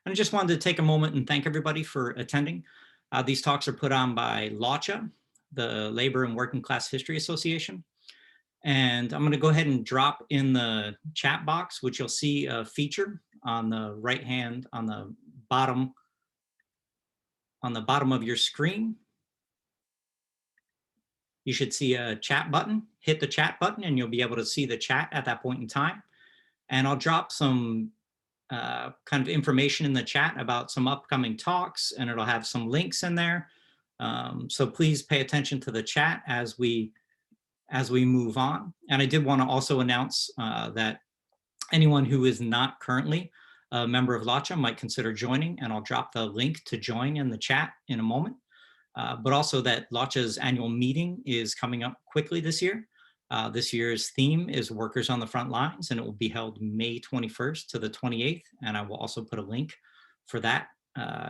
And I just wanted to take a moment and thank everybody for attending. These talks are put on by LAWCHA, the Labor and Working Class History Association. And I'm going to go ahead and drop in the chat box, which you'll see a feature on the right hand on the bottom of your screen. You should see a chat button. Hit the chat button and you'll be able to see the chat at that point in time. And I'll drop some kind of information in the chat about some upcoming talks, and it'll have some links in there. So please pay attention to the chat as we move on. And I did want to also announce that anyone who is not currently a member of LAWCHA might consider joining, and I'll drop the link to join in the chat in a moment. But also that LAWCHA's annual meeting is coming up quickly this year. This year's theme is Workers on the Front Lines, and it will be held May 21st to the 28th. And I will also put a link for that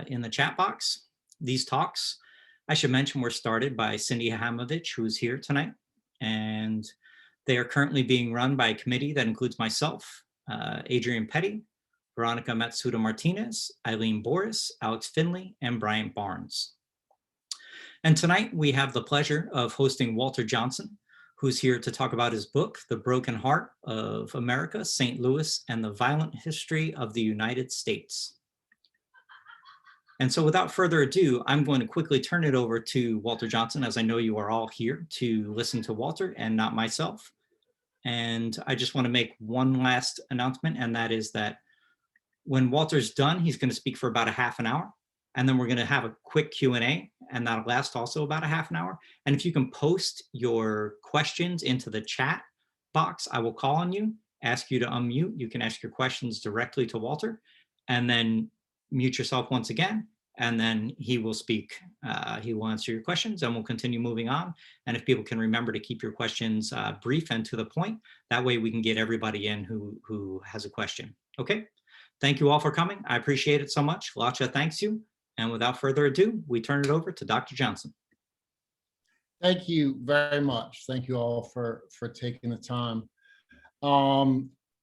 in the chat box. These talks, I should mention, were started by Cindy Hamovich, who is here tonight. And they are currently being run by a committee that includes myself, Adrian Petty, Veronica Matsuda Martinez, Eileen Boris, Alex Finley, and Bryant Barnes. And tonight we have the pleasure of hosting Walter Johnson, who's here to talk about his book, The Broken Heart of America, St. Louis, and the Violent History of the United States. And so without further ado, I'm going to quickly turn it over to Walter Johnson, as I know you are all here to listen to Walter and not myself. And I just want to make one last announcement, and that is that when Walter's done, he's going to speak for about a half an hour. And then we're going to have a quick Q&A, and that'll last also about a half an hour. And if you can post your questions into the chat box, I will call on you, ask you to unmute. You can ask your questions directly to Walter, and then mute yourself once again, and then he will speak. He will answer your questions, and we'll continue moving on. And if people can remember to keep your questions brief and to the point, that way we can get everybody in who has a question. Okay? Thank you all for coming. I appreciate it so much. LAWCHA thanks you. And without further ado, we turn it over to Dr. Johnson. Thank you very much. Thank you all for taking the time.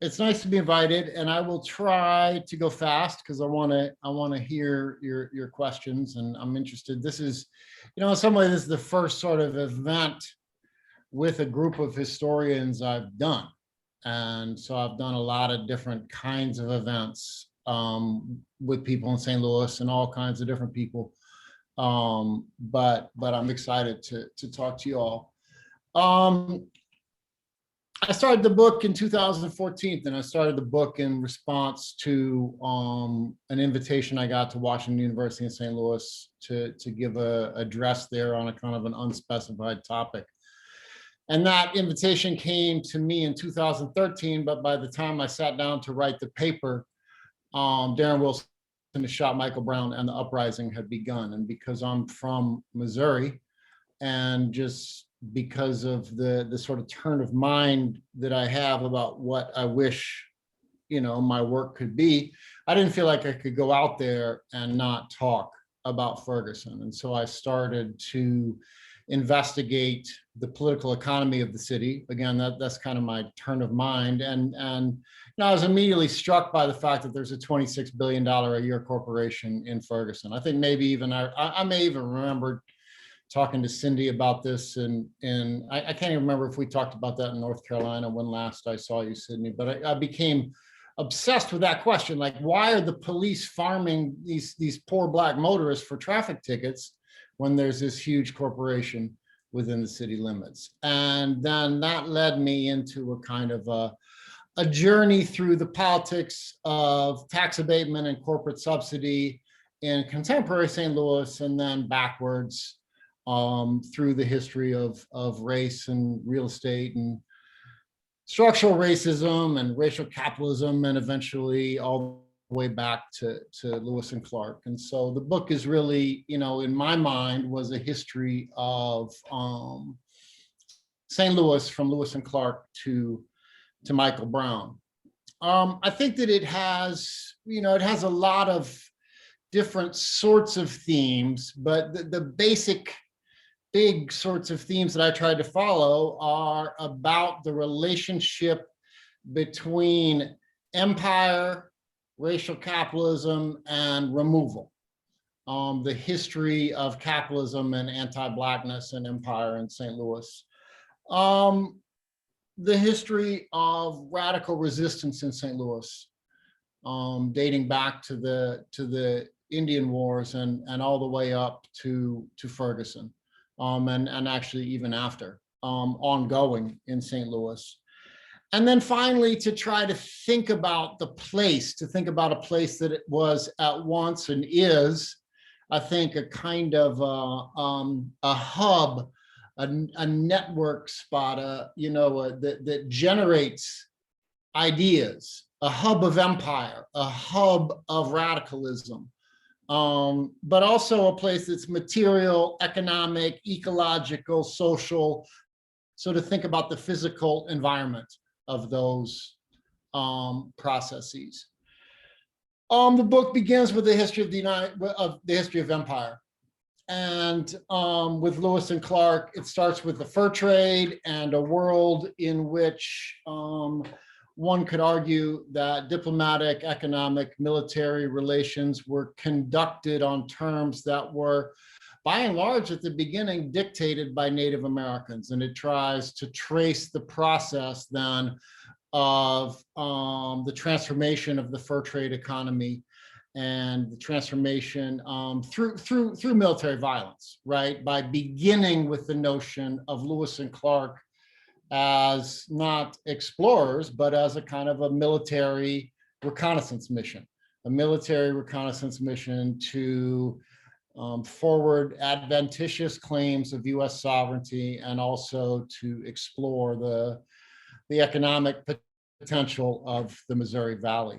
It's nice to be invited, and I will try to go fast because I want to hear your questions, and I'm interested. This is, in some ways, this is the first sort of event with a group of historians I've done, and so I've done a lot of different kinds of events with people in St. Louis and all kinds of different people. But I'm excited to talk to you all. I started the book in 2014, and I started the book in response to an invitation I got to Washington University in St. Louis to give a address there on a kind of an unspecified topic. And that invitation came to me in 2013, but by the time I sat down to write the paper, Darren Wilson had shot Michael Brown and the uprising had begun. And because I'm from Missouri, and just because of the sort of turn of mind that I have about what I wish, my work could be, I didn't feel like I could go out there and not talk about Ferguson. And so I started to investigate the political economy of the city. Again, that's kind of my turn of mind. And I was immediately struck by the fact that there's a $26 billion a year corporation in Ferguson. I think maybe even I may even remember talking to Cindy about this, and I can't even remember if we talked about that in North Carolina when last I saw you, Sydney, but I became obsessed with that question, like, why are the police farming these poor Black motorists for traffic tickets when there's this huge corporation within the city limits? And then that led me into a kind of a journey through the politics of tax abatement and corporate subsidy in contemporary St. Louis, and then backwards through the history of race and real estate and structural racism and racial capitalism, and eventually all the way back to Lewis and Clark. And so the book is really, in my mind, was a history of St. Louis, from Lewis and Clark to Michael Brown. I think that it has a lot of different sorts of themes, but the basic big sorts of themes that I tried to follow are about the relationship between empire racial capitalism, and removal. The history of capitalism and anti-Blackness and empire in St. Louis. The history of radical resistance in St. Louis, dating back to the Indian Wars and all the way up to Ferguson, and actually even after, ongoing in St. Louis. And then finally, to try to think about the place, to think about a place that it was at once and is, I think, a kind of a hub, a network spot, that generates ideas, a hub of empire, a hub of radicalism, but also a place that's material, economic, ecological, social. So to think about the physical environment of those processes. The book begins with the history of the history of empire, and with Lewis and Clark, it starts with the fur trade and a world in which one could argue that diplomatic, economic, military relations were conducted on terms that were, by and large, at the beginning, dictated by Native Americans. And it tries to trace the process then of the transformation of the fur trade economy and the transformation through military violence, right? By beginning with the notion of Lewis and Clark as not explorers, but as a kind of a military reconnaissance mission, to forward adventitious claims of US sovereignty and also to explore the economic potential of the Missouri Valley.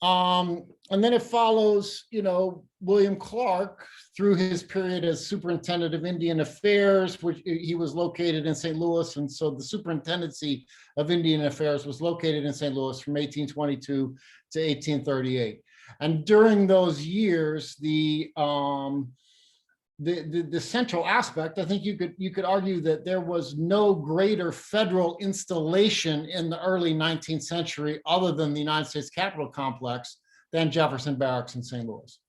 And then it follows, William Clark through his period as superintendent of Indian Affairs, which he was located in St. Louis. And so the superintendency of Indian Affairs was located in St. Louis from 1822 to 1838. And during those years, the central aspect, I think you could argue that there was no greater federal installation in the early 19th century other than the United States Capitol complex than Jefferson Barracks in St. Louis.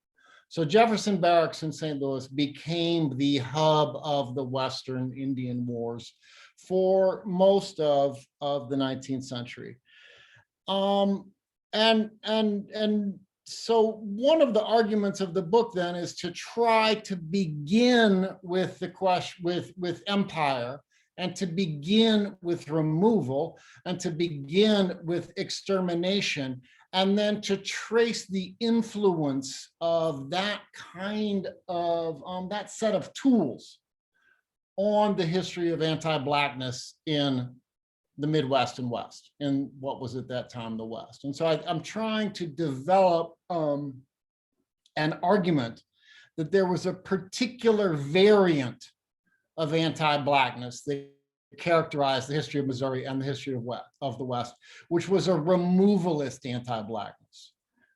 So Jefferson Barracks in St. Louis became the hub of the Western Indian Wars for most of the 19th century. So one of the arguments of the book then is to try to begin with the question with empire, and to begin with removal, and to begin with extermination, and then to trace the influence of that kind of that set of tools on the history of anti-Blackness in the Midwest and West, in what was at that time the West. And so I'm trying to develop an argument that there was a particular variant of anti-Blackness that characterized the history of Missouri and the history of the West, which was a removalist anti-Blackness,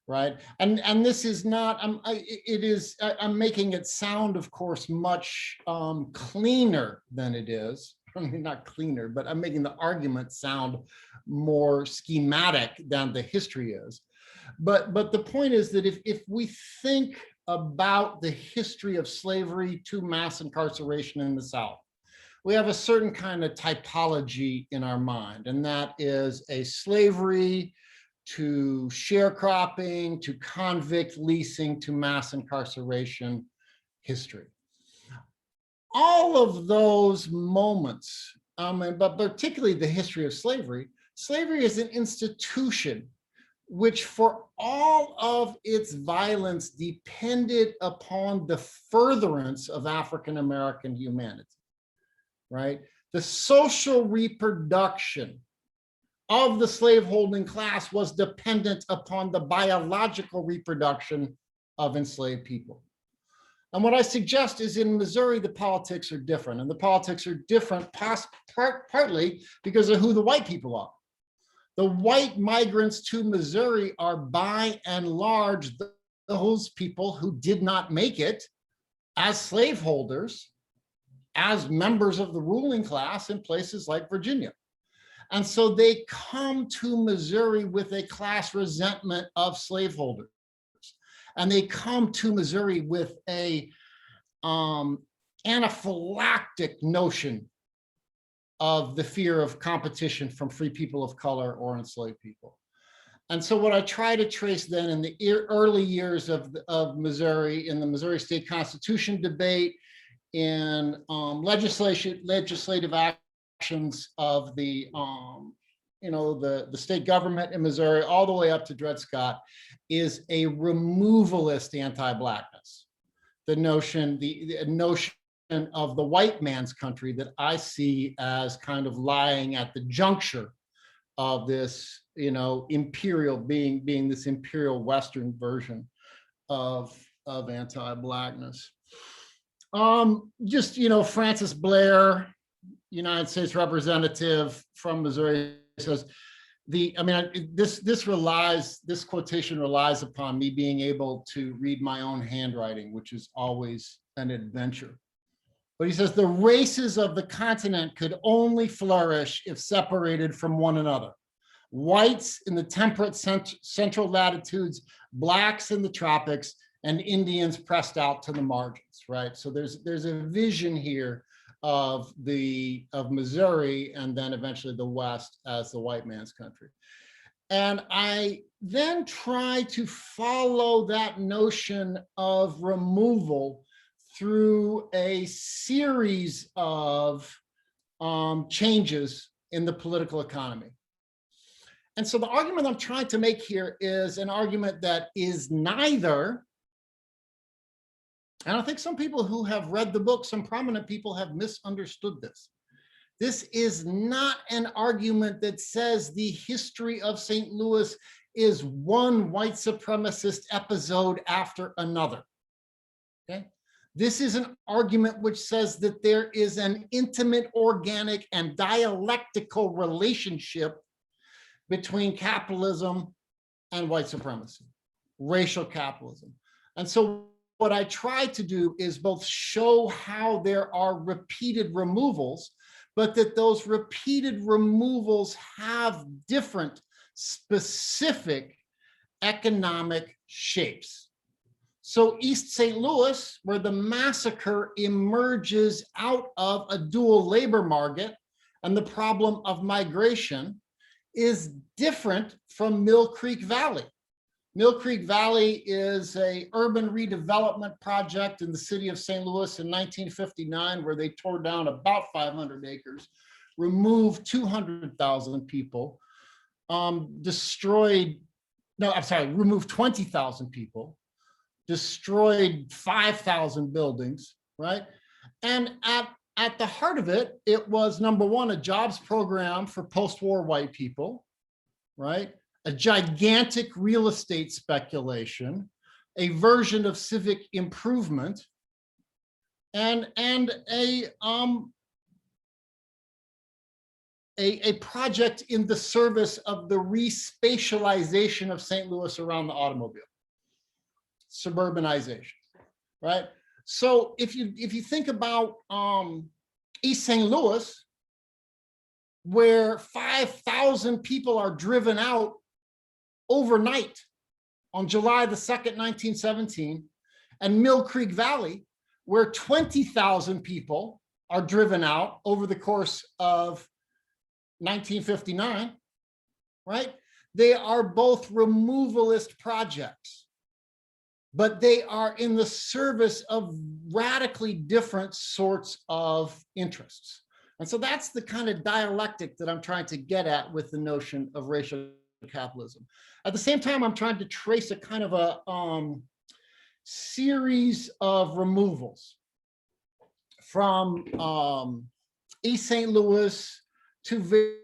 right? And this is not, I'm making it sound, of course, much cleaner than it is. I mean, not cleaner, but I'm making the argument sound more schematic than the history is. But the point is that if we think about the history of slavery to mass incarceration in the South, we have a certain kind of typology in our mind, and that is a slavery to sharecropping, to convict leasing, to mass incarceration history. All of those moments, but particularly the history of slavery, slavery is an institution which, for all of its violence, depended upon the furtherance of African-American humanity, right? The social reproduction of the slaveholding class was dependent upon the biological reproduction of enslaved people. And what I suggest is in Missouri, the politics are different. And the politics are different partly because of who the white people are. The white migrants to Missouri are by and large those people who did not make it as slaveholders, as members of the ruling class in places like Virginia. And so they come to Missouri with a class resentment of slaveholders. And they come to Missouri with a anaphylactic notion of the fear of competition from free people of color or enslaved people. And so what I try to trace then in the early years of Missouri, in the Missouri State Constitution debate, in legislative actions of the state government in Missouri, all the way up to Dred Scott, is a removalist anti-Blackness. The notion of the white man's country that I see as kind of lying at the juncture of this, imperial being this imperial Western version of anti-Blackness. Francis Blair, United States representative from Missouri, says this quotation relies upon me being able to read my own handwriting, which is always an adventure. But he says the races of the continent could only flourish if separated from one another. Whites in the temperate central latitudes, blacks in the tropics, and Indians pressed out to the margins, right? So there's a vision here of Missouri and then eventually the West as the white man's country. And I then try to follow that notion of removal through a series of changes in the political economy. And so the argument I'm trying to make here is an argument that is neither, and I think some people who have read the book, some prominent people have misunderstood this. This is not an argument that says the history of St. Louis is one white supremacist episode after another, okay? This is an argument which says that there is an intimate, organic, and dialectical relationship between capitalism and white supremacy, racial capitalism. And so what I try to do is both show how there are repeated removals, but that those repeated removals have different specific economic shapes. So East St. Louis, where the massacre emerges out of a dual labor market and the problem of migration, is different from Mill Creek Valley. Mill Creek Valley is an urban redevelopment project in the city of St. Louis in 1959, where they tore down about 500 acres, removed 200,000 people, removed 20,000 people, destroyed 5,000 buildings, right? And at the heart of it, it was, number one, a jobs program for post-war white people, right? A gigantic real estate speculation, a version of civic improvement, and a project in the service of the respatialization of St. Louis around the automobile, suburbanization, right? So if you think about East St. Louis, where 5,000 people are driven out overnight on July the 2nd, 1917, and Mill Creek Valley, where 20,000 people are driven out over the course of 1959, right? They are both removalist projects, but they are in the service of radically different sorts of interests. And so that's the kind of dialectic that I'm trying to get at with the notion of racial capitalism. At the same time, I'm trying to trace a kind of a series of removals from East St. Louis to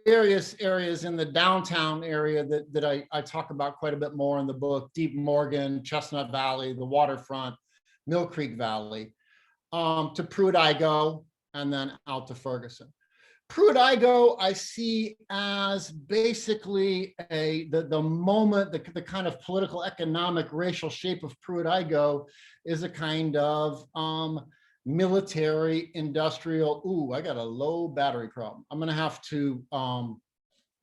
various areas in the downtown area that I talk about quite a bit more in the book: Deep Morgan, Chestnut Valley, the waterfront, Mill Creek Valley, to Pruitt-Igoe, and then out to Ferguson. Pruitt-Igoe I see as basically the moment, the kind of political, economic, racial shape of Pruitt-Igoe is a kind of military industrial, I got a low battery problem. I'm gonna have to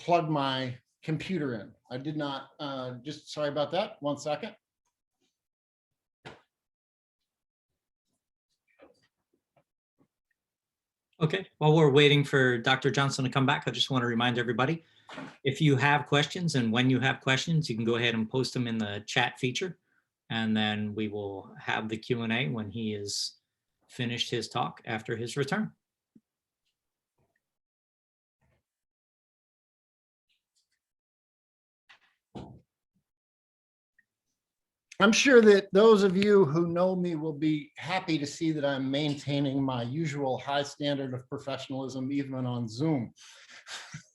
plug my computer in. I did not, just sorry about that. 1 second. Okay, while we're waiting for Dr. Johnson to come back, I just want to remind everybody, if you have questions and when you have questions, you can go ahead and post them in the chat feature. And then we will have the Q&A when he is finished his talk after his return. I'm sure that those of you who know me will be happy to see that I'm maintaining my usual high standard of professionalism, even on Zoom.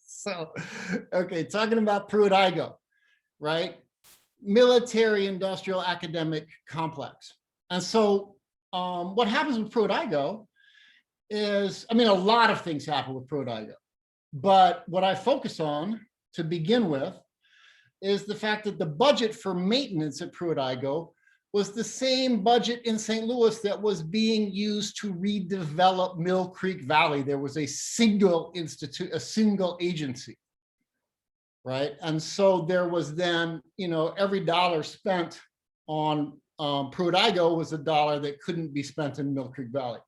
So, okay, talking about Pruitt-Igoe, right? Military industrial academic complex. And so what happens with Pruitt-Igoe is, I mean, a lot of things happen with Pruitt-Igoe, but what I focus on to begin with is the fact that the budget for maintenance at Pruitt-Igoe was the same budget in St. Louis that was being used to redevelop Mill Creek Valley. There was a single institute, a single agency, right? And so there was then, you know, every dollar spent on Pruitt-Igoe was a dollar that couldn't be spent in Mill Creek Valley.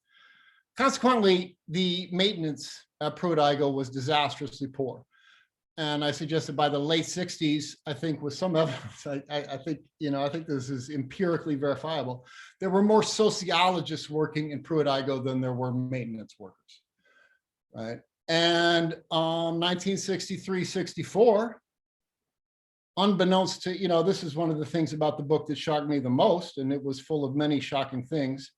Consequently, the maintenance at Pruitt-Igoe was disastrously poor. And I suggested by the late 60s, I think with some evidence, I think, you know, I think this is empirically verifiable. There were more sociologists working in Pruitt-Igoe than there were maintenance workers, right? And 1963, 64, unbeknownst to, you know, this is one of the things about the book that shocked me the most, and it was full of many shocking things.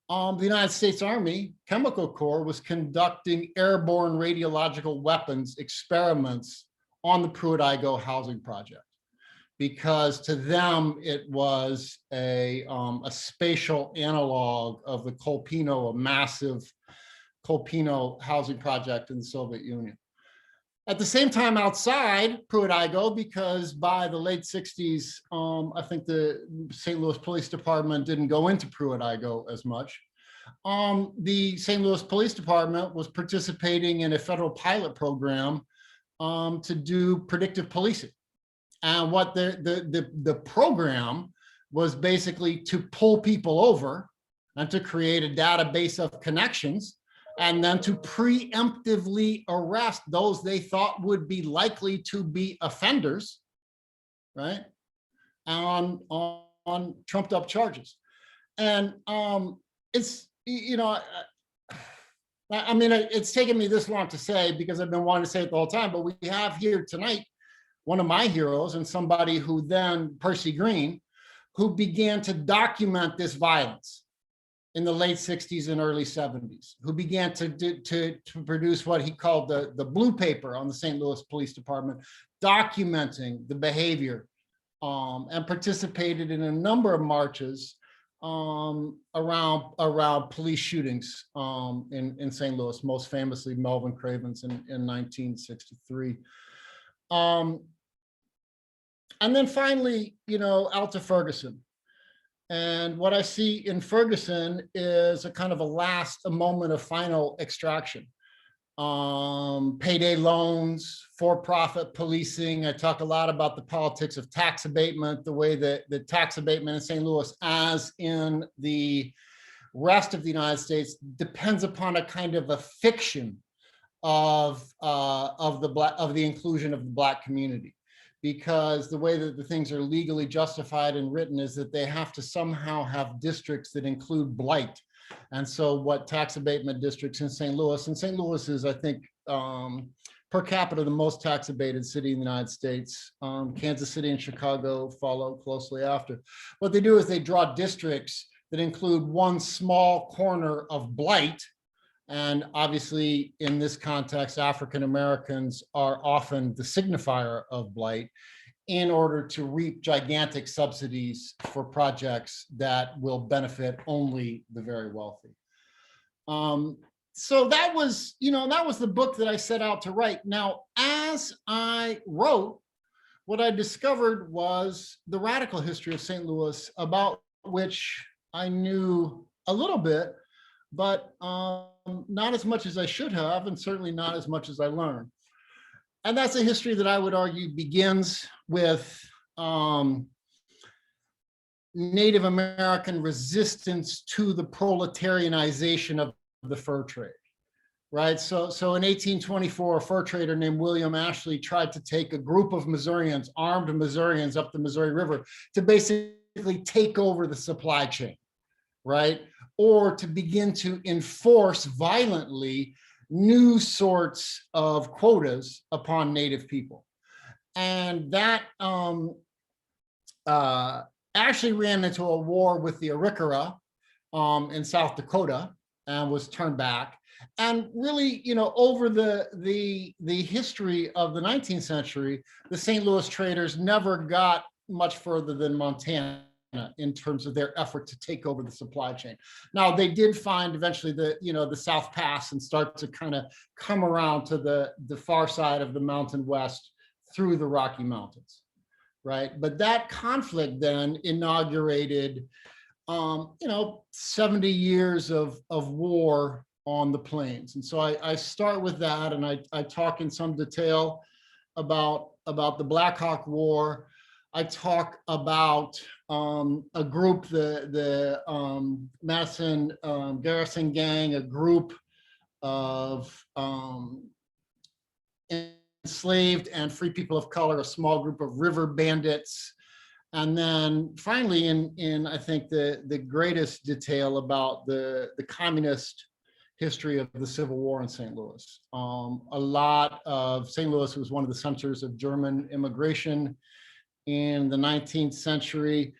The United States Army Chemical Corps was conducting airborne radiological weapons experiments on the Pruitt-Igoe housing project, because to them it was a spatial analog of the Colpino, a massive Colpino housing project in the Soviet Union. At the same time, outside Pruitt-Igoe, because by the late 60s, I think the St. Louis Police Department didn't go into Pruitt-Igoe as much. The St. Louis Police Department was participating in a federal pilot program to do predictive policing. And what the program was basically to pull people over and to create a database of connections, and then to preemptively arrest those they thought would be likely to be offenders, right, on trumped up charges. And it's, you know, I mean, it's taken me this long to say because I've been wanting to say it the whole time, but we have here tonight one of my heroes and somebody who then, Percy Green, who began to document this violence in the late 60s and early 70s, who began to produce what he called the blue paper on the St. Louis Police Department, documenting the behavior, and participated in a number of marches around police shootings in St. Louis, most famously Melvin Craven's in 1963. And then finally, you know, Alta Ferguson. And what I see in Ferguson is a kind of a moment of final extraction. Payday loans, for-profit policing. I talk a lot about the politics of tax abatement, the way that the tax abatement in St. Louis, as in the rest of the United States, depends upon a kind of a fiction of the inclusion of the Black community. Because the way that the things are legally justified and written is that they have to somehow have districts that include blight. And so what tax abatement districts in St. Louis, and St. Louis is, I think, per capita, the most tax abated city in the United States. Kansas City and Chicago follow closely after. What they do is they draw districts that include one small corner of blight. And obviously, in this context, African Americans are often the signifier of blight, in order to reap gigantic subsidies for projects that will benefit only the very wealthy. So that was, you know, that was the book that I set out to write. Now, as I wrote, what I discovered was the radical history of St. Louis, about which I knew a little bit, but not as much as I should have, and certainly not as much as I learned. And that's a history that I would argue begins with Native American resistance to the proletarianization of the fur trade, right? So in 1824, a fur trader named William Ashley tried to take a group of Missourians, armed Missourians, up the Missouri River to basically take over the supply chain, right? Or to begin to enforce violently new sorts of quotas upon Native people. And that actually ran into a war with the Arikara in South Dakota and was turned back. And really, over the history of the 19th century, the St. Louis traders never got much further than Montana in terms of their effort to take over the supply chain. Now, they did find eventually the South Pass and start to kind of come around to the far side of the Mountain West through the Rocky Mountains, right? But that conflict then inaugurated 70 years of war on the plains. And so I start with that, and I talk in some detail about the Black Hawk War. I talk about a group, the Madison Garrison Gang, a group of enslaved and free people of color, a small group of river bandits. And then finally, in I think the greatest detail about the communist history of the Civil War in St. Louis. A lot of St. Louis was one of the centers of German immigration in the 19th century.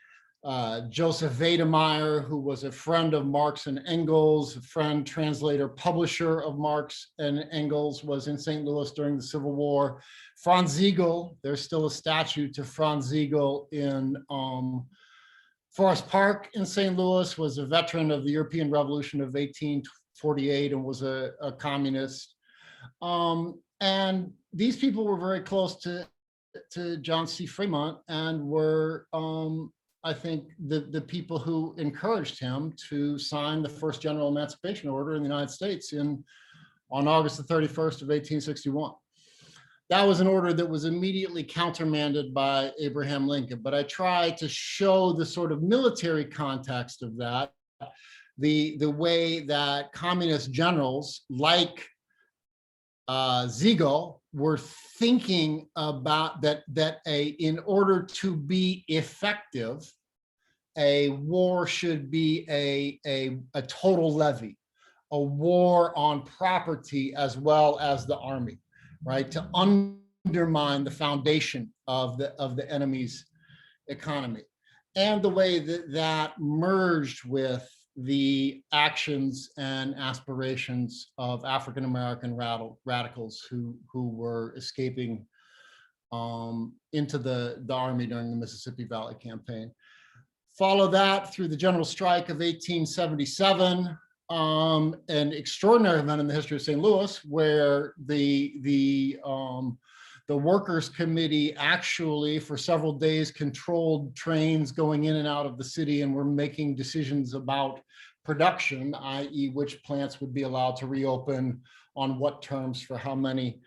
Joseph Wedemeyer, who was a friend of Marx and Engels, a friend, translator, publisher of Marx and Engels, was in St. Louis during the Civil War. Franz Siegel, there's still a statue to Franz Siegel in Forest Park in St. Louis, was a veteran of the European Revolution of 1848 and was a communist. And these people were very close to John C. Fremont and were, I think, the people who encouraged him to sign the first general emancipation order in the United States on August the 31st of 1861. That was an order that was immediately countermanded by Abraham Lincoln. But I try to show the sort of military context of that, the way that communist generals like Siegel were thinking about that in order to be effective, a war should be a total levy, a war on property as well as the army, right? To undermine the foundation of the enemy's economy. And the way that merged with the actions and aspirations of African-American radicals who were escaping into the army during the Mississippi Valley Campaign. Follow that through the General Strike of 1877, an extraordinary event in the history of St. Louis, where the Workers' Committee actually for several days controlled trains going in and out of the city and were making decisions about production, i.e. which plants would be allowed to reopen, on what terms, for how many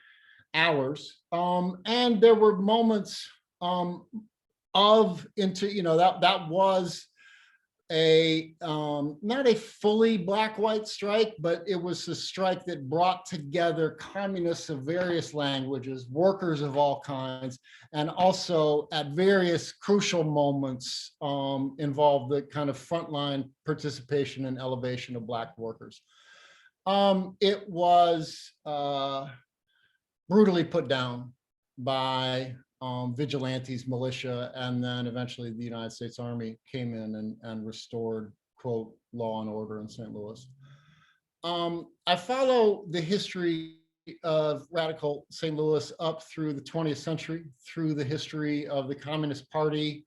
hours. And there were moments that was not a fully black-white strike, but it was a strike that brought together communists of various languages, workers of all kinds, and also at various crucial moments involved the kind of frontline participation and elevation of Black workers. It was brutally put down by vigilantes, militia, and then eventually the United States Army came in and restored, quote, law and order in St. Louis. I follow the history of radical St. Louis up through the 20th century, through the history of the Communist Party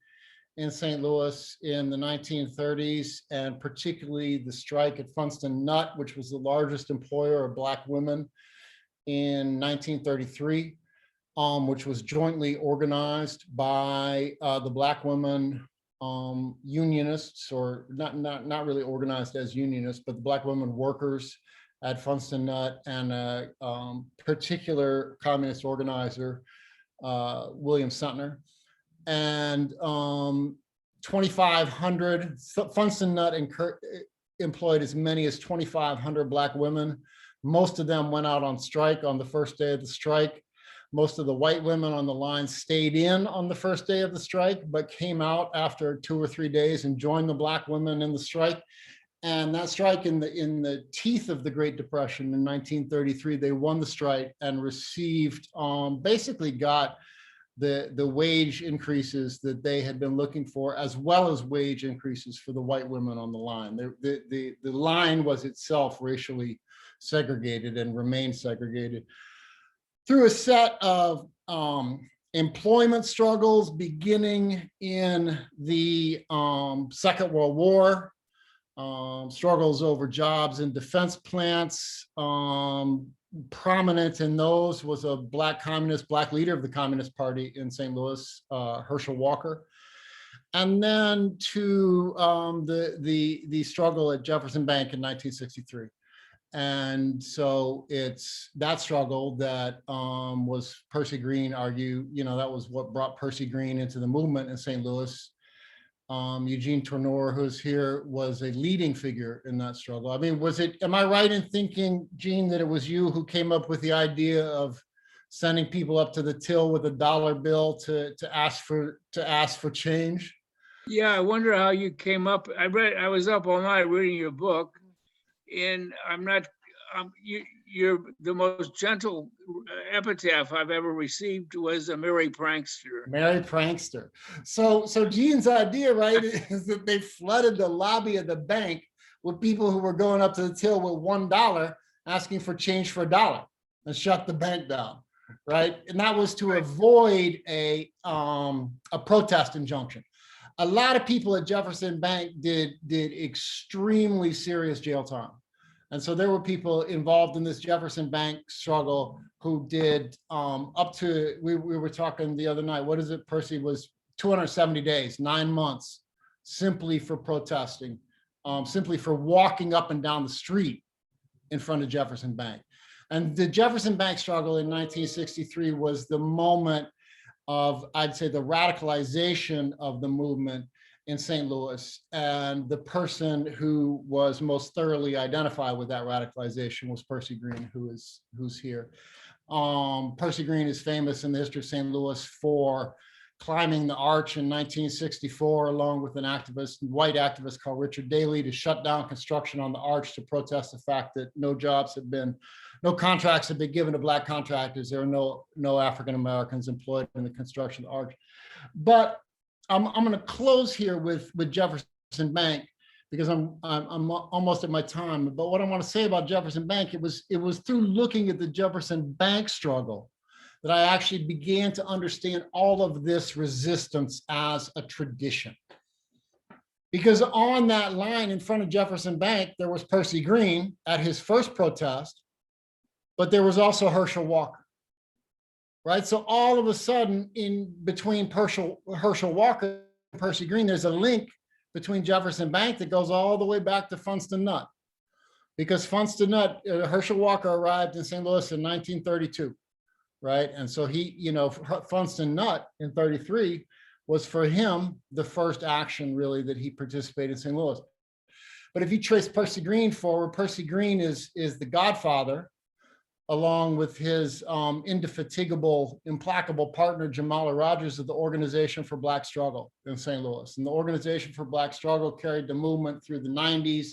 in St. Louis in the 1930s, and particularly the strike at Funston Nut, which was the largest employer of Black women in 1933. Which was jointly organized by the Black women unionists, or not really organized as unionists, but the Black women workers at Funston Nut and a particular communist organizer, William Sentner. And 2,500, Funston Nut employed as many as 2,500 Black women. Most of them went out on strike on the first day of the strike. Most of the white women on the line stayed in on the first day of the strike, but came out after 2 or 3 days and joined the Black women in the strike. And that strike, in the teeth of the Great Depression in 1933, they won the strike and received, basically got the wage increases that they had been looking for, as well as wage increases for the white women on the line. The line was itself racially segregated and remained segregated through a set of employment struggles beginning in the Second World War, struggles over jobs in defense plants. Prominent in those was a Black leader of the Communist Party in St. Louis, Herschel Walker. And then to the struggle at Jefferson Bank in 1963. And so it's that struggle that was Percy Green that was what brought Percy Green into the movement in St. Louis. Eugene Tourneur, who's here, was a leading figure in that struggle. I mean, am I right in thinking, Gene, that it was you who came up with the idea of sending people up to the till with a dollar bill to ask for change? Yeah, I wonder how you came up. I was up all night reading your book, and you're the most gentle epitaph I've ever received was a merry prankster. Merry prankster. So Gene's idea, right, is that they flooded the lobby of the bank with people who were going up to the till with $1 asking for change for $1 and shut the bank down, right? And that was to avoid a protest injunction. A lot of people at Jefferson Bank did extremely serious jail time. And so there were people involved in this Jefferson Bank struggle who did up to, we were talking the other night, what is it, Percy, was 270 days, 9 months, simply for protesting, simply for walking up and down the street in front of Jefferson Bank. And the Jefferson Bank struggle in 1963 was the moment of, I'd say, the radicalization of the movement in St. Louis. And the person who was most thoroughly identified with that radicalization was Percy Green, who's here. Percy Green is famous in the history of St. Louis for climbing the arch in 1964, along with an white activist called Richard Daley, to shut down construction on the arch to protest the fact that no contracts had been given to Black contractors. There were no African Americans employed in the construction of the arch. But I'm going to close here with Jefferson Bank, because I'm almost at my time. But what I want to say about Jefferson Bank, it was through looking at the Jefferson Bank struggle that I actually began to understand all of this resistance as a tradition. Because on that line in front of Jefferson Bank, there was Percy Green at his first protest, but there was also Herschel Walker. Right, so all of a sudden, in between Herschel Walker and Percy Green, there's a link between Jefferson Bank that goes all the way back to Funston Nut, because Funston Nut, Herschel Walker arrived in St. Louis in 1932, right? And so Funston Nut in 33 was for him the first action really that he participated in St. Louis. But if you trace Percy Green forward, Percy Green is the godfather, along with his indefatigable, implacable partner, Jamala Rogers, of the Organization for Black Struggle in St. Louis. And the Organization for Black Struggle carried the movement through the 90s,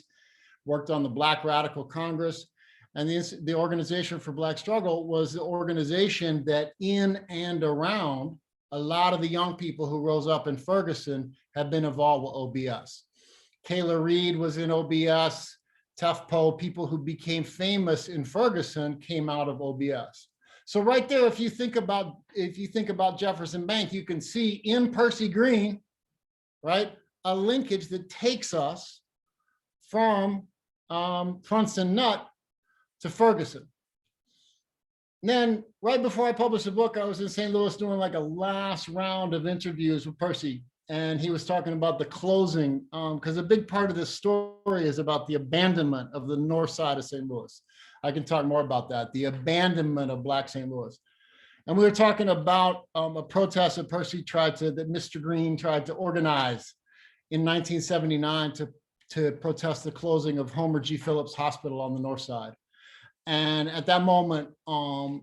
worked on the Black Radical Congress. And the Organization for Black Struggle was the organization that in and around a lot of the young people who rose up in Ferguson have been involved with OBS. Kayla Reed was in OBS. Tefpo, people who became famous in Ferguson came out of OBS. So right there, if you think about Jefferson Bank, you can see in Percy Green, right, a linkage that takes us from Funston Nut to Ferguson. And then right before I published the book, I was in St. Louis doing like a last round of interviews with Percy. And he was talking about the closing, because a big part of this story is about the abandonment of the north side of St. Louis. I can talk more about that, the abandonment of Black St. Louis. And we were talking about a protest that that Mr. Green tried to organize in 1979 to protest the closing of Homer G. Phillips Hospital on the north side. And at that moment,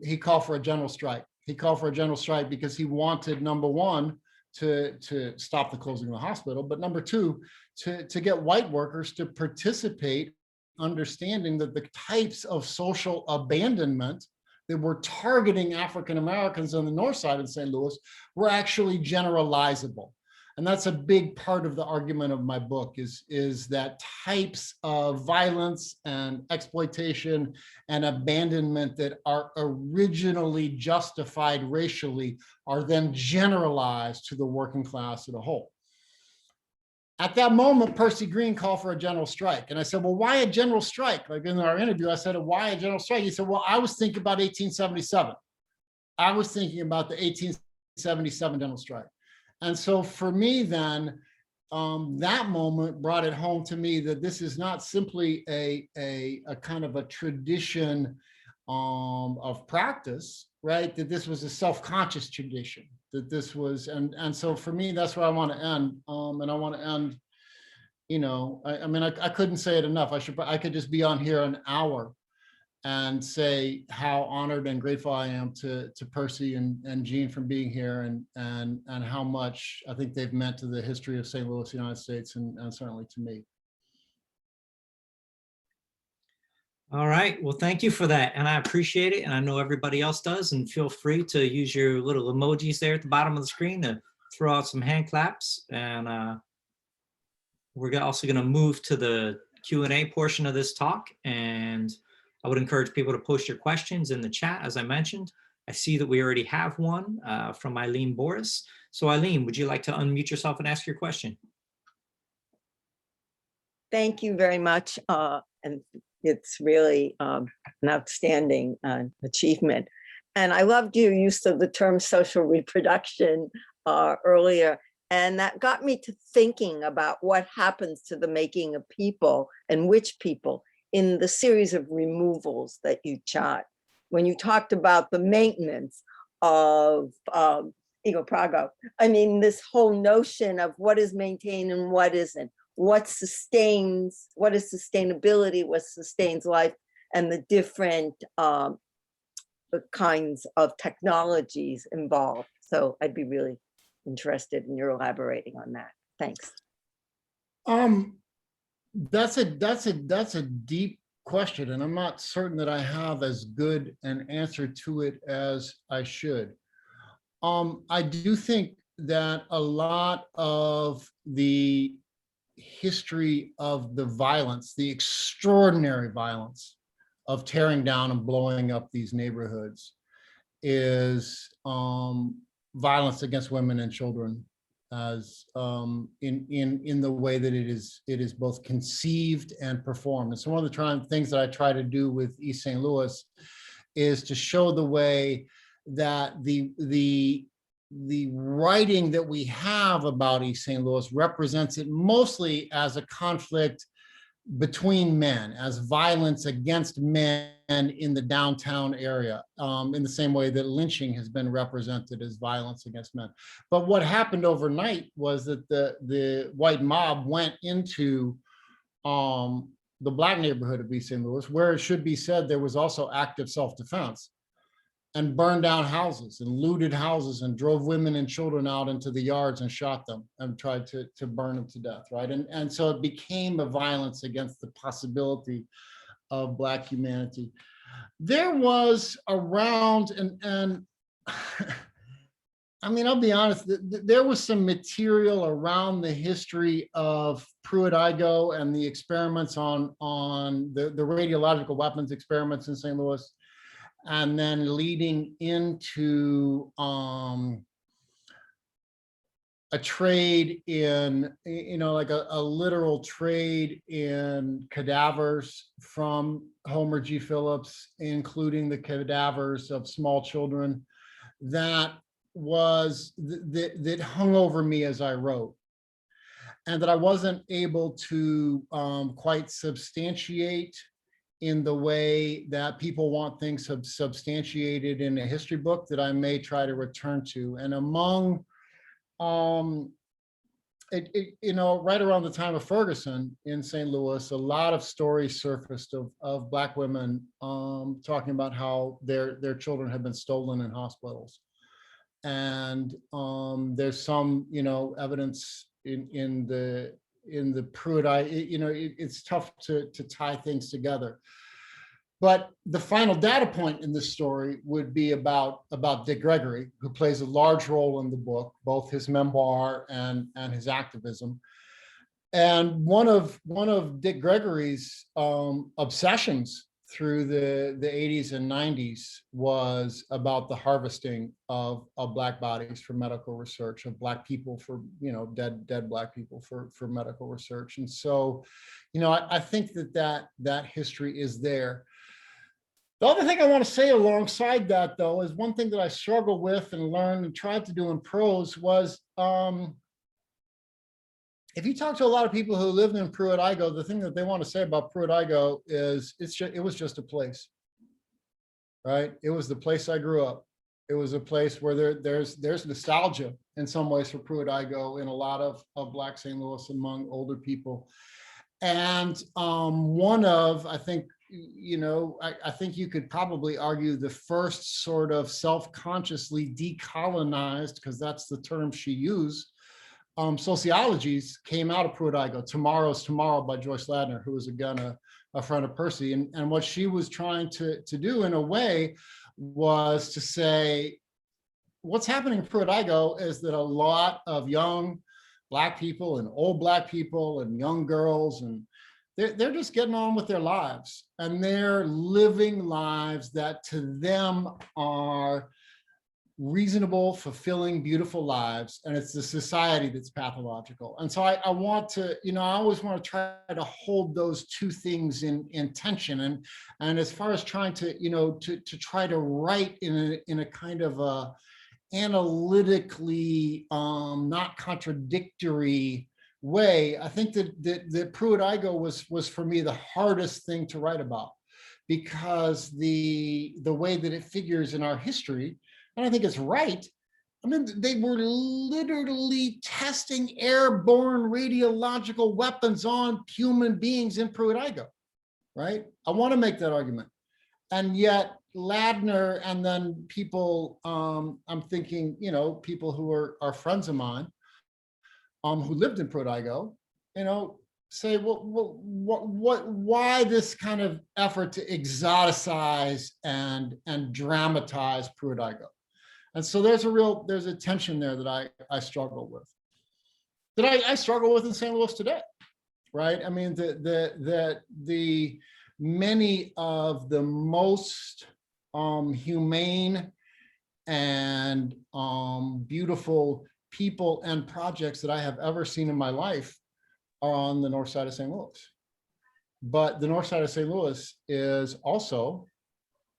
he called for a general strike. He called for a general strike because he wanted, number one, to stop the closing of the hospital, but number two, to get white workers to participate, understanding that the types of social abandonment that were targeting African Americans on the north side of St. Louis were actually generalizable. And that's a big part of the argument of my book, is that types of violence and exploitation and abandonment that are originally justified racially are then generalized to the working class as a whole. At that moment, Percy Green called for a general strike. And I said, well, why a general strike? Like in our interview, I said, why a general strike? He said, well, I was thinking about 1877. I was thinking about the 1877 general strike. And so for me then, that moment brought it home to me that this is not simply a kind of a tradition of practice, right? That this was a self-conscious tradition, that this was, and so for me, that's where I want to end. And I want to end, you know, I mean, I couldn't say it enough. I could just be on here an hour and say how honored and grateful I am to Percy and Jean for being here, and how much I think they've meant to the history of St. Louis, United States, and certainly to me. All right, well, thank you for that. And I appreciate it. And I know everybody else does. And feel free to use your little emojis there at the bottom of the screen to throw out some hand claps. And we're also gonna move to the Q&A portion of this talk. And I would encourage people to post your questions in the chat, as I mentioned. I see that we already have one from Eileen Boris. So Eileen, would you like to unmute yourself and ask your question? Thank you very much. And it's really an outstanding achievement. And I loved your use of the term social reproduction earlier. And that got me to thinking about what happens to the making of people and which people in the series of removals that you chart. When you talked about the maintenance of ego prago, I mean, this whole notion of what is maintained and what isn't, what sustains, what is sustainability, what sustains life, and the different kinds of technologies involved. So I'd be really interested in your elaborating on that. Thanks. That's a deep question, and I'm not certain that I have as good an answer to it as I should. I do think that a lot of the history of the violence, the extraordinary violence of tearing down and blowing up these neighborhoods, is violence against women and children, as in the way that it is both conceived and performed. And so one of the things that I try to do with East St. Louis is to show the way that the writing that we have about East St. Louis represents it mostly as a conflict between men, as violence against men in the downtown area, in the same way that lynching has been represented as violence against men. But what happened overnight was that the white mob went into the Black neighborhood of East St. Louis, where it should be said there was also active self-defense, and burned down houses and looted houses and drove women and children out into the yards and shot them and tried to burn them to death, right? And so it became a violence against the possibility of Black humanity. There was around, and I mean, I'll be honest, there was some material around the history of Pruitt-Igoe and the experiments on the radiological weapons experiments in St. Louis, and then leading into a trade in, like a literal trade in cadavers from Homer G. Phillips, including the cadavers of small children, that hung over me as I wrote, and that I wasn't able to quite substantiate in the way that people want things substantiated in a history book that I may try to return to. And among, you know, right around the time of Ferguson in St. Louis, a lot of stories surfaced of Black women talking about how their children had been stolen in hospitals. And there's some, you know, evidence in the Pruitt, you know, it's tough to tie things together. But the final data point in this story would be about Dick Gregory, who plays a large role in the book, both his memoir and his activism. And one of Dick Gregory's obsessions through the 80s and 90s was about the harvesting of Black bodies for medical research, of Black people for, you know, dead Black people for medical research. And so, you know, I think that history is there. The other thing I want to say alongside that, though, is one thing that I struggled with and learned and tried to do in prose was, if you talk to a lot of people who lived in Pruitt-Igoe, the thing that they want to say about Pruitt-Igoe is it was just a place, right? It was the place I grew up. It was a place where there's nostalgia in some ways for Pruitt-Igoe in a lot of Black St. Louis among older people. And one of, I think, you know, I think you could probably argue the first sort of self-consciously decolonized, because that's the term she used, sociologies came out of Pruitt-Igoe. Tomorrow's Tomorrow by Joyce Ladner, who was again a friend of Percy. And what she was trying to do in a way was to say, what's happening in Pruitt-Igoe is that a lot of young Black people and old Black people and young girls, and they're just getting on with their lives, and they're living lives that to them are reasonable, fulfilling, beautiful lives, and it's the society that's pathological. And so I want to, you know, I always want to try to hold those two things in tension. And as far as trying to, you know, to try to write in a kind of a analytically not contradictory way, I think that Pruitt-Igoe was for me the hardest thing to write about, because the way that it figures in our history, and I think it's right. I mean, they were literally testing airborne radiological weapons on human beings in Pruitt-Igoe, right? I want to make that argument. And yet Ladner and then people, I'm thinking, you know, people who are friends of mine, who lived in Pruitt-Igoe, you know, say, well, why this kind of effort to exoticize and dramatize Pruitt-Igoe? And so there's a tension there that I struggle with, that I struggle with in St. Louis today, right? I mean, the many of the most humane and beautiful people and projects that I have ever seen in my life are on the north side of St. Louis. But the north side of St. Louis is also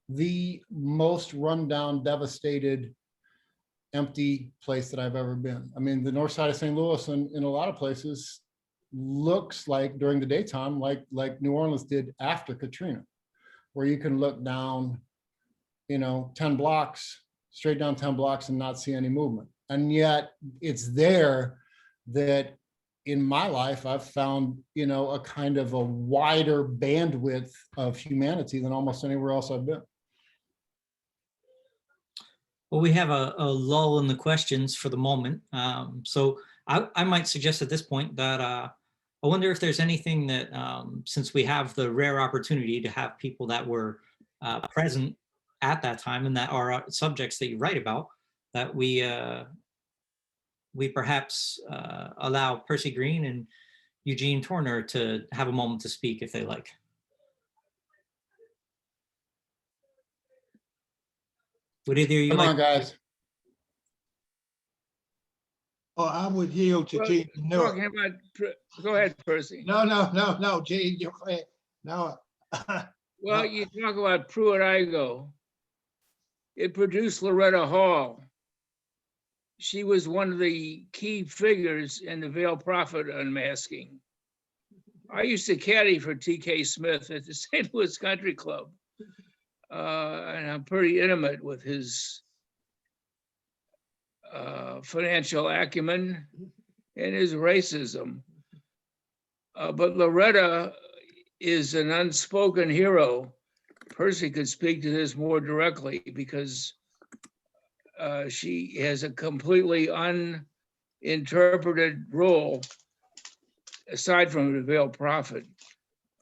the most rundown, devastated, empty place that I've ever been. I mean, the north side of St. Louis in a lot of places looks like during the daytime, like New Orleans did after Katrina, where you can look down, you know, 10 blocks, straight down 10 blocks and not see any movement. And yet it's there that in my life, I've found, you know, a kind of a wider bandwidth of humanity than almost anywhere else I've been. Well, we have a lull in the questions for the moment. So I might suggest at this point that I wonder if there's anything that, since we have the rare opportunity to have people that were present at that time and that are subjects that you write about, that we perhaps allow Percy Green and Eugene Turner to have a moment to speak if they like. Would either of you Come like? on, guys. Oh, I would yield to Well, Gene. No, Talking about, go ahead, Percy. no, Gene, you go ahead. No. Well, you talk about Pruitt-Igoe. It produced Loretta Hall. She was one of the key figures in the Veiled Prophet unmasking. I used to caddy for T.K. Smith at the St. Louis Country Club. And I'm pretty intimate with his financial acumen and his racism. But Loretta is an unspoken hero. Percy could speak to this more directly because she has a completely uninterpreted role aside from the veiled prophet.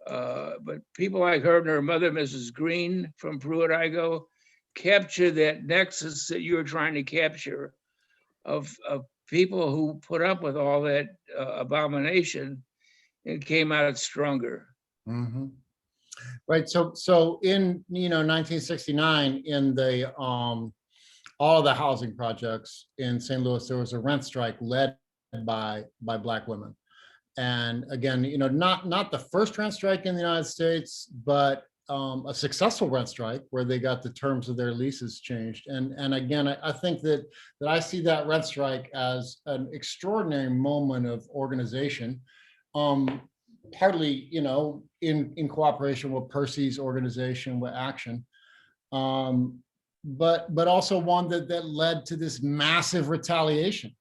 But people like her and her mother, Mrs. Green from Pruitt-Igoe, capture that nexus that you were trying to capture of people who put up with all that abomination and came out stronger. Mhm. Right. So in 1969, in the all of the housing projects in St. Louis, there was a rent strike led by Black women. And again, not the first rent strike in the United States, but a successful rent strike where they got the terms of their leases changed. And again, I think that I see that rent strike as an extraordinary moment of organization, partly, in cooperation with Percy's organization, with Action, but also one that led to this massive retaliation.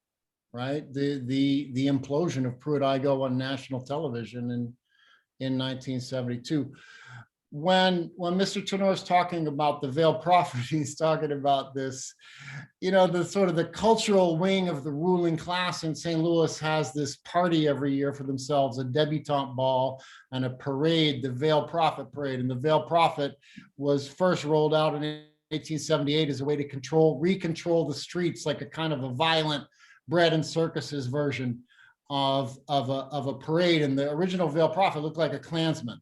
Right, the implosion of Pruitt-Igoe on national television in 1972. When Mr. Tenor is talking about the veiled prophet, he's talking about this, the sort of the cultural wing of the ruling class in St. Louis has this party every year for themselves, a debutante ball and a parade, the veiled prophet parade. And the veiled prophet was first rolled out in 1878 as a way to recontrol the streets, like a kind of a violent bread and circuses version of a parade. And the original veiled prophet looked like a Klansman,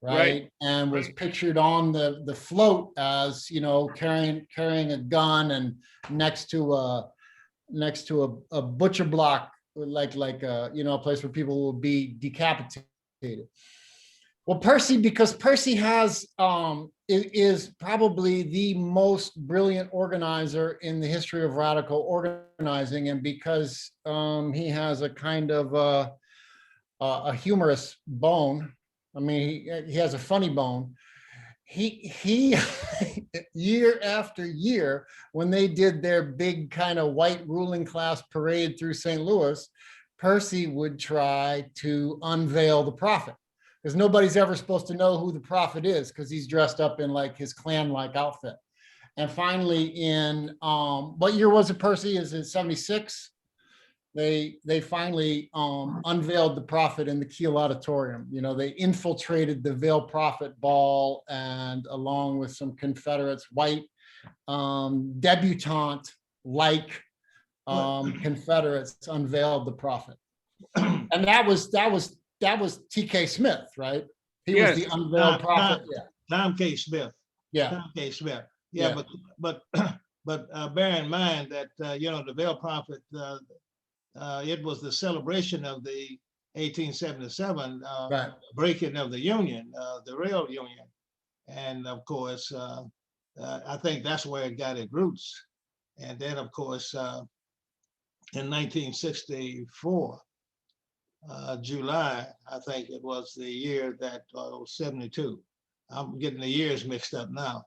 right? And was pictured on the float as carrying a gun and next to a butcher block, like a place where people will be decapitated. Well, because Percy is probably the most brilliant organizer in the history of radical organizing, and because he has a kind of a humorous bone. I mean, he has a funny bone. He year after year, when they did their big kind of white ruling class parade through St. Louis, Percy would try to unveil the prophet, because nobody's ever supposed to know who the prophet is because he's dressed up in like his Klan-like outfit. And finally, in what year was it, Percy? Is it 76? They finally unveiled the prophet in the Kiel Auditorium. They infiltrated the veiled prophet ball, and along with some Confederates, white debutante-like Confederates, unveiled the prophet. And that was T.K. Smith, right? He was the unveiled prophet. Tom K. Smith. Yeah. Tom K. Smith. Yeah. But bear in mind that the veiled prophet, it was the celebration of the 1877 breaking of the Union, the rail union, and of course, I think that's where it got its roots. And then, of course, in 1964. July, I think it was the year that 72. I'm getting the years mixed up now.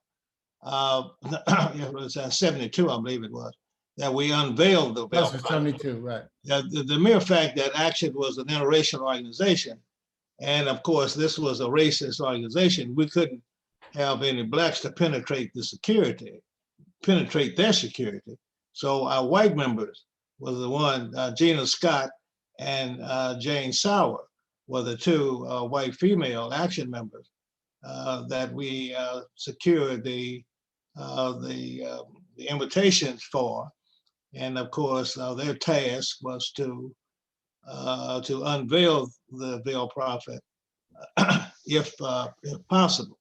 It was 72, I believe it was, that we unveiled the veiled prophet. 72, right. The mere fact that Action was an interracial organization, and of course, this was a racist organization, we couldn't have any blacks to penetrate their security. So our white members was the one, Gina Scott and Jane Sauer were the two white female Action members that we secured the invitations for, and of course their task was to unveil the veiled prophet if possible.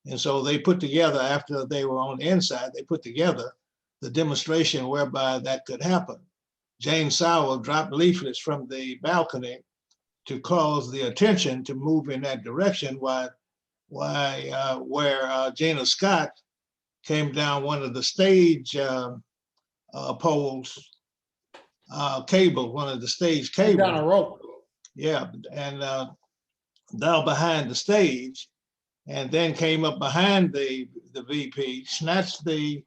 And so they put together, after they were on the inside, they put together the demonstration whereby that could happen. Jane Sauer dropped leaflets from the balcony to cause the attention to move in that direction, where Gina Scott came down one of the stage poles, cable, one of the stage cables. Down a rope. Yeah, and down behind the stage, and then came up behind the VP, snatched the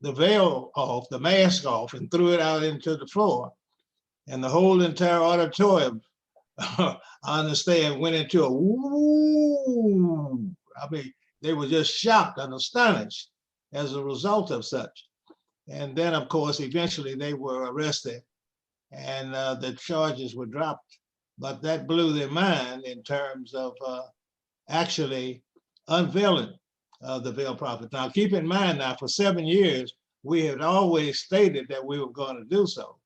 veil off, the mask off, and threw it out into the floor. And the whole entire auditorium, I understand, went into a woo. I mean, they were just shocked and astonished as a result of such. And then, of course, eventually they were arrested and the charges were dropped. But that blew their mind in terms of actually unveiling the veiled prophet. Now, keep in mind now, for 7 years, we had always stated that we were going to do so.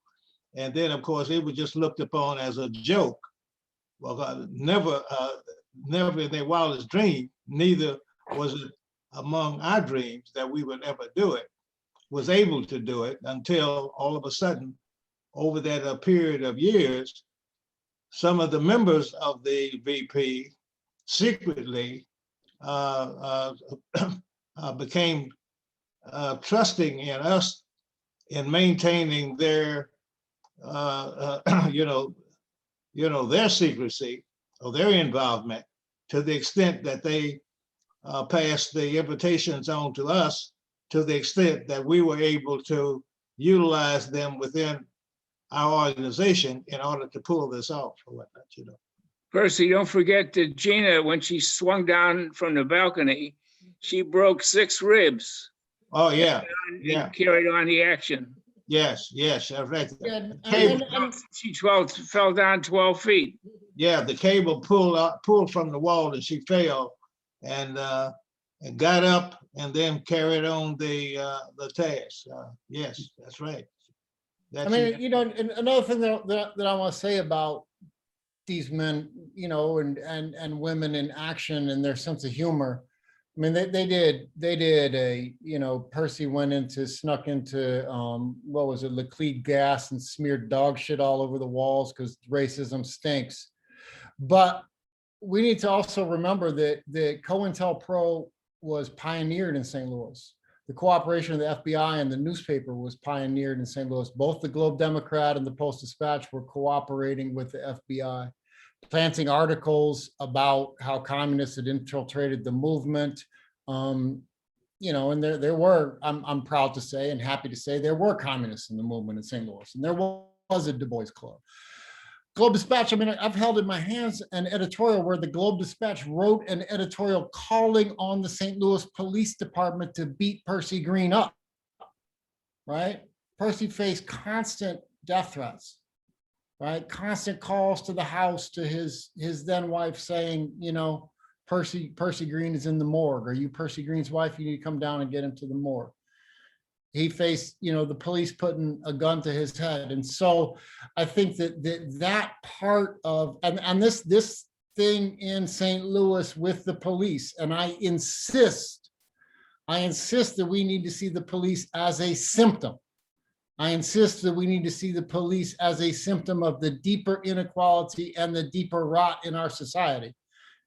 And then, of course, it was just looked upon as a joke. Well, never in their wildest dream, neither was it among our dreams that we would ever do it, was able to do it until all of a sudden, over that period of years, some of the members of the VP secretly became trusting in us in maintaining their, their secrecy or their involvement, to the extent that they passed the invitations on to us, to the extent that we were able to utilize them within our organization in order to pull this off or whatnot, Percy, don't forget that Gina, when she swung down from the balcony, she broke 6 ribs. Oh, yeah. And carried on the action. Yes. Right. She fell down 12 feet. Yeah, the cable pulled from the wall, and she fell and got up and then carried on the task. Yes, that's right. I mean, and another thing that I want to say about these men, and women in action and their sense of humor. I mean, they did a, Percy snuck into, what was it, Laclede gas and smeared dog shit all over the walls because racism stinks. But we need to also remember that the COINTELPRO was pioneered in St. Louis. The cooperation of the FBI and the newspaper was pioneered in St. Louis. Both the Globe Democrat and the Post-Dispatch were cooperating with the FBI, planting articles about how communists had infiltrated the movement. And there were, I'm proud to say and happy to say, there were communists in the movement in St. Louis, and there was a Du Bois Club. Globe Dispatch, I mean, I've held in my hands an editorial where the Globe Dispatch wrote an editorial calling on the St. Louis Police Department to beat Percy Green up, right? Percy faced constant death threats, right? Constant calls to the house to his then wife saying, Percy Green is in the morgue. Are you Percy Green's wife? You need to come down and get him to the morgue. He faced, the police putting a gun to his head. And so I think that part of, and this thing in St. Louis with the police, and I insist that we need to see the police as a symptom. I insist that we need to see the police as a symptom of the deeper inequality and the deeper rot in our society.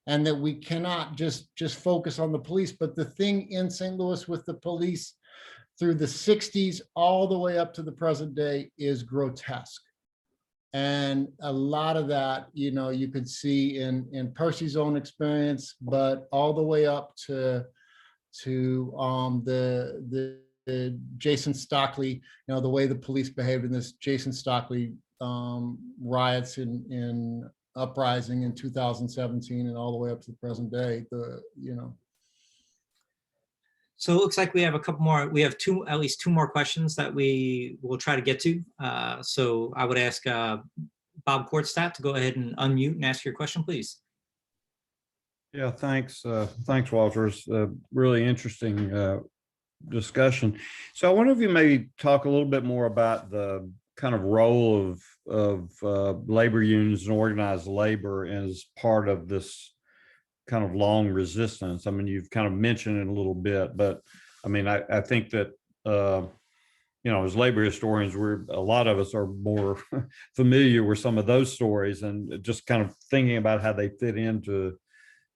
And that we cannot just focus on the police. But the thing in St. Louis with the police through the 60s all the way up to the present day is grotesque. And a lot of that, you could see in Percy's own experience, but all the way up to the Jason Stockley, the way the police behaved in this Jason Stockley riots in uprising in 2017 and all the way up to the present day, So it looks like we have a couple more. We have at least two more questions that we will try to get to. So I would ask Bob Kortstadt to go ahead and unmute and ask your question, please. Yeah, thanks. Thanks, Walter. It's a really interesting discussion. So I wonder if you maybe talk a little bit more about the kind of role of labor unions and organized labor as part of this kind of long resistance. I mean, you've kind of mentioned it a little bit, but I mean, I think that, as labor historians, a lot of us are more familiar with some of those stories and just kind of thinking about how they fit into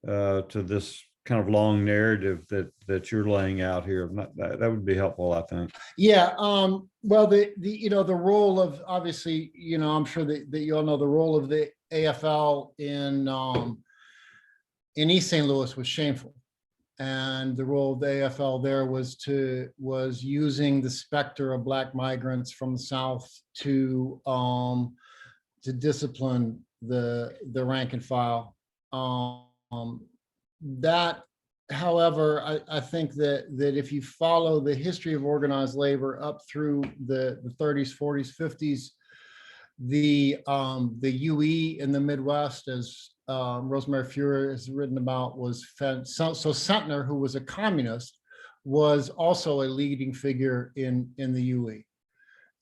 to this kind of long narrative that you're laying out here. That would be helpful, I think. Yeah. Well, the role of, obviously, I'm sure that you all know the role of the AFL in East St. Louis was shameful. And the role of the AFL there was using the specter of Black migrants from the South to discipline the rank and file. That, however, I think that if you follow the history of organized labor up through the 30s, 40s, 50s, the UE in the Midwest, as Rosemary Fuhrer has written about, was so Sentner, who was a communist, was also a leading figure in the UE.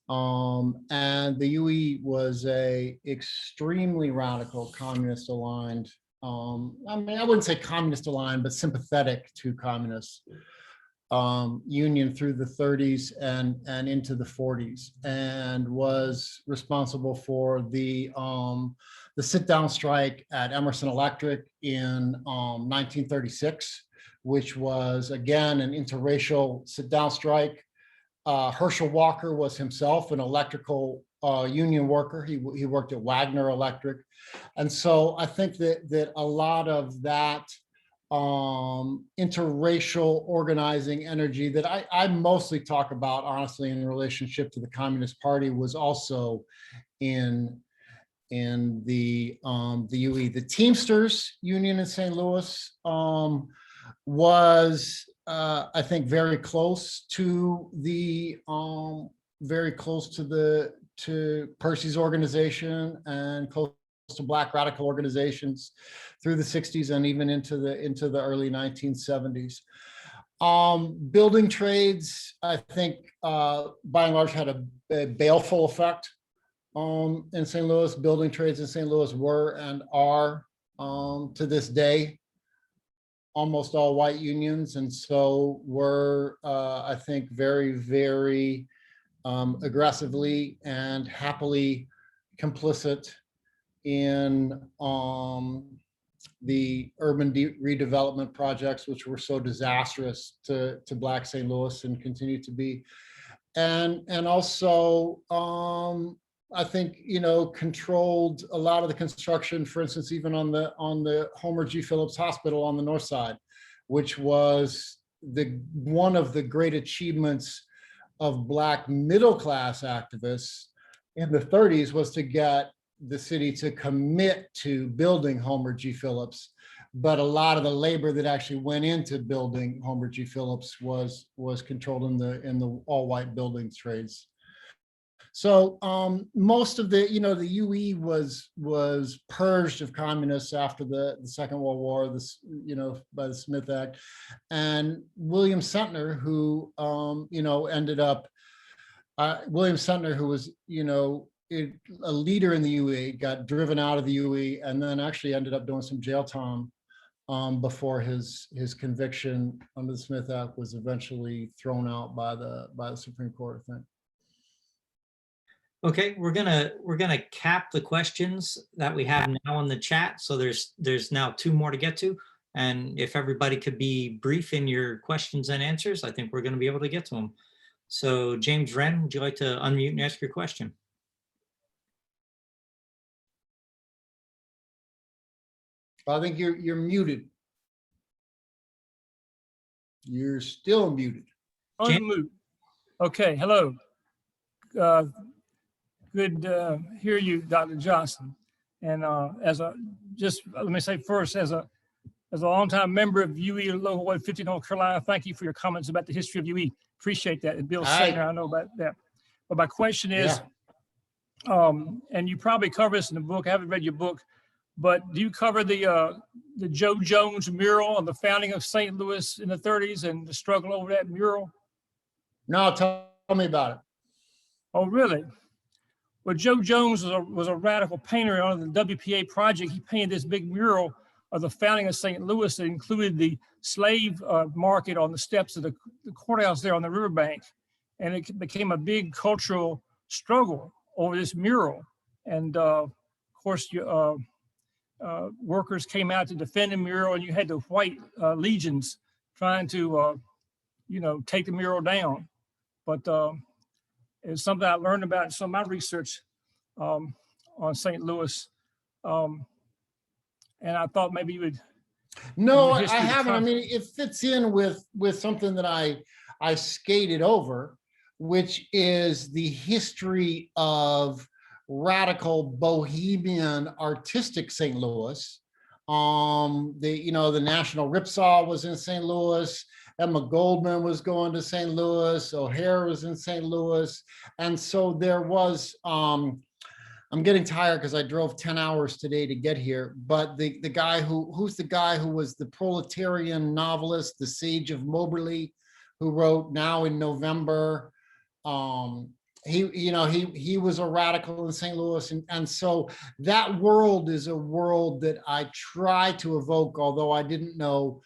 And the UE was a extremely radical communist aligned, I mean, I wouldn't say communist aligned, but sympathetic to communists, union through the 30s and into the 40s, and was responsible for the sit-down strike at Emerson Electric in 1936, which was again an interracial sit-down strike. Herschel Walker was himself an electrical union worker. He worked at Wagner Electric. And so I think that a lot of that interracial organizing energy that I mostly talk about, honestly, in relationship to the Communist Party, was also in the UE. The Teamsters Union in St. Louis was, I think, very close to Percy's organization and close to Black radical organizations through the 60s and even into the early 1970s. Building trades, I think, by and large, had a baleful effect in St. Louis. Building trades in St. Louis were and are, to this day, almost all white unions, and so were, I think, very, very aggressively and happily complicit in the urban redevelopment projects, which were so disastrous to Black St. Louis and continue to be, and also I think, controlled a lot of the construction, for instance, even on the Homer G. Phillips Hospital on the north side, which was one of the great achievements of Black middle-class activists in the 30s, was to get the city to commit to building Homer G. Phillips. But a lot of the labor that actually went into building Homer G. Phillips was controlled in the all-white building trades. So most of the UE was purged of communists after the Second World War, by the Smith Act, and William Sentner, who ended up William Sentner, who was a leader in the UE, got driven out of the UE, and then actually ended up doing some jail time before his conviction under the Smith Act was eventually thrown out by the Supreme Court, I think. Okay, we're gonna cap the questions that we have now in the chat. So there's now 2 more to get to. And if everybody could be brief in your questions and answers, I think we're gonna be able to get to them. So James Wren, would you like to unmute and ask your question? I think you're muted. You're still muted. Unmute. Okay, hello. Good to hear you, Dr. Johnson. And let me say first, as a longtime member of UE Local 150 North Carolina, thank you for your comments about the history of UE. Appreciate that. And Bill Sanger, I know about that. But my question is, and you probably cover this in the book. I haven't read your book, but do you cover the Joe Jones mural on the founding of St. Louis in the 30s and the struggle over that mural? No, tell me about it. Oh, really? Well, Joe Jones was a radical painter on the WPA project. He painted this big mural of the founding of St. Louis that included the slave market on the steps of the courthouse there on the riverbank. And it became a big cultural struggle over this mural. And of course, workers came out to defend the mural, and you had the white legions trying to, take the mural down. But it's something I learned about in some of my research on St. Louis. And I thought maybe you would. No, I history of the haven't. I country. mean, it fits in with something that I skated over, which is the history of radical bohemian artistic St. Louis. The National Ripsaw was in St. Louis. Emma Goldman was going to St. Louis. O'Hare was in St. Louis. And so there was, I'm getting tired because I drove 10 hours today to get here, but the guy who's the guy who was the proletarian novelist, the Sage of Moberly, who wrote Now in November. He was a radical in St. Louis. And so that world is a world that I try to evoke, although I didn't know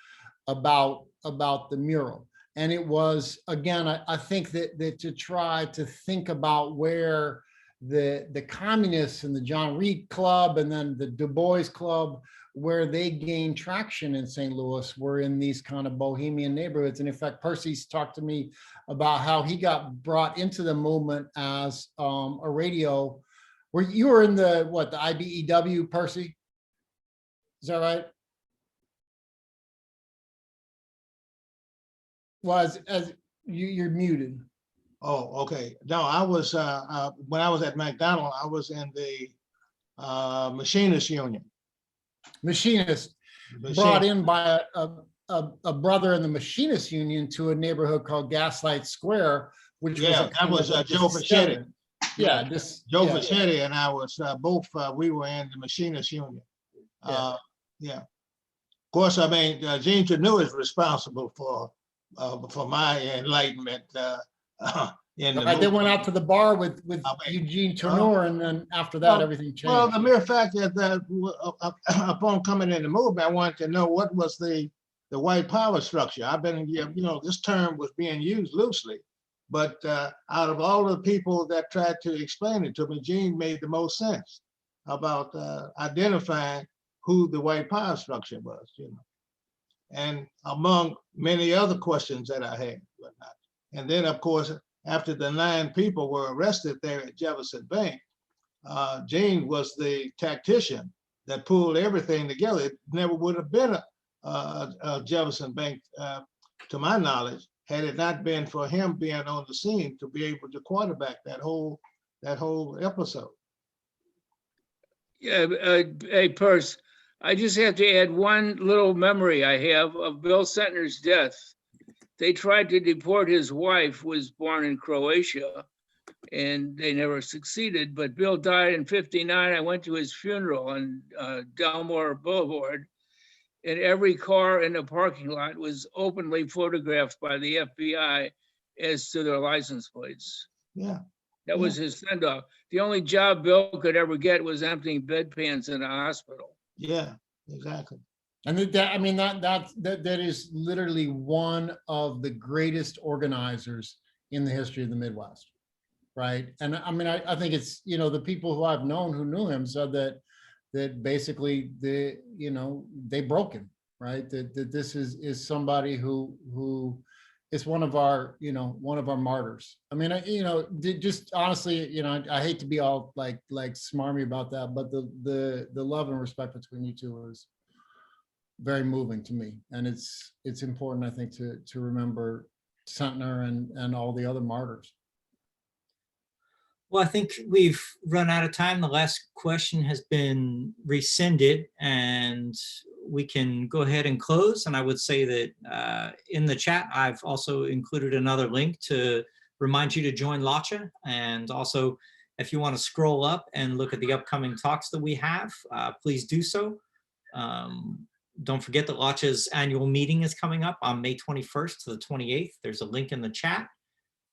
about the mural. And it was, again, I think that to try to think about where the communists and the John Reed Club and then the Du Bois Club, where they gained traction in St. Louis, were in these kind of bohemian neighborhoods. And in fact, Percy's talked to me about how he got brought into the movement as a radio, where you were in the IBEW, Percy? Is that right? Well, as you're muted. Oh, okay. No, I was, when I was at McDonald, I was in the Machinists Union. Machinist, brought in by a brother in the Machinist Union to a neighborhood called Gaslight Square, which Yeah, that was Joe Fischetti. Yeah, Joe Fischetti and I was both, we were in the Machinist Union. Yeah. Of course, I mean, Gene Trenu is responsible for my enlightenment. They went out to the bar with Eugene Tourneur, and then after that, everything changed. Well, the mere fact that upon coming in the movement, I wanted to know what was the white power structure. I've been, this term was being used loosely, but out of all the people that tried to explain it to me, Gene made the most sense about identifying who the white power structure was, and among many other questions that I had. And then, of course, after the 9 people were arrested there at Jefferson Bank, Gene was the tactician that pulled everything together. It never would have been a Jefferson Bank, to my knowledge, had it not been for him being on the scene to be able to quarterback that whole episode. Yeah, hey, Perce, I just have to add one little memory I have of Bill Sentner's death. They tried to deport his wife, who was born in Croatia, and they never succeeded. But Bill died in '59. I went to his funeral on Delmore Boulevard, and every car in the parking lot was openly photographed by the FBI as to their license plates. Yeah. That was his send-off. The only job Bill could ever get was emptying bedpans in a hospital. Yeah, exactly. And that is literally one of the greatest organizers in the history of the Midwest, right? And I mean, I think it's, the people who I've known who knew him said that basically they broke him, right? That this is somebody who is one of our martyrs. I mean, just honestly, I hate to be all like smarmy about that, but the love and respect between you two is very moving to me. And it's important, I think, to remember Sentner and all the other martyrs. Well, I think we've run out of time. The last question has been rescinded, and we can go ahead and close. And I would say that in the chat, I've also included another link to remind you to join LAWCHA. And also, if you want to scroll up and look at the upcoming talks that we have, please do so. Don't forget that LAWCHA's annual meeting is coming up on May 21st to the 28th. There's a link in the chat.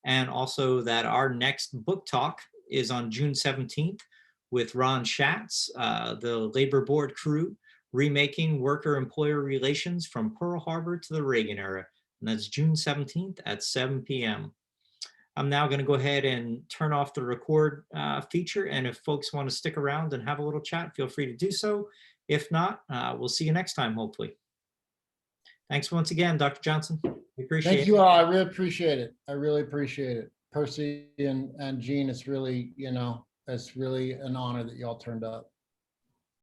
And also that our next book talk is on June 17th with Ron Schatz, the Labor Board crew, remaking worker-employer relations from Pearl Harbor to the Reagan era. And that's June 17th at 7 p.m. I'm now going to go ahead and turn off the record feature. And if folks want to stick around and have a little chat, feel free to do so. If not, we'll see you next time, hopefully. Thanks once again, Dr. Johnson. We appreciate it. Thank you all. I really appreciate it. I really appreciate it. Percy and Gene, it's really, it's really an honor that y'all turned up.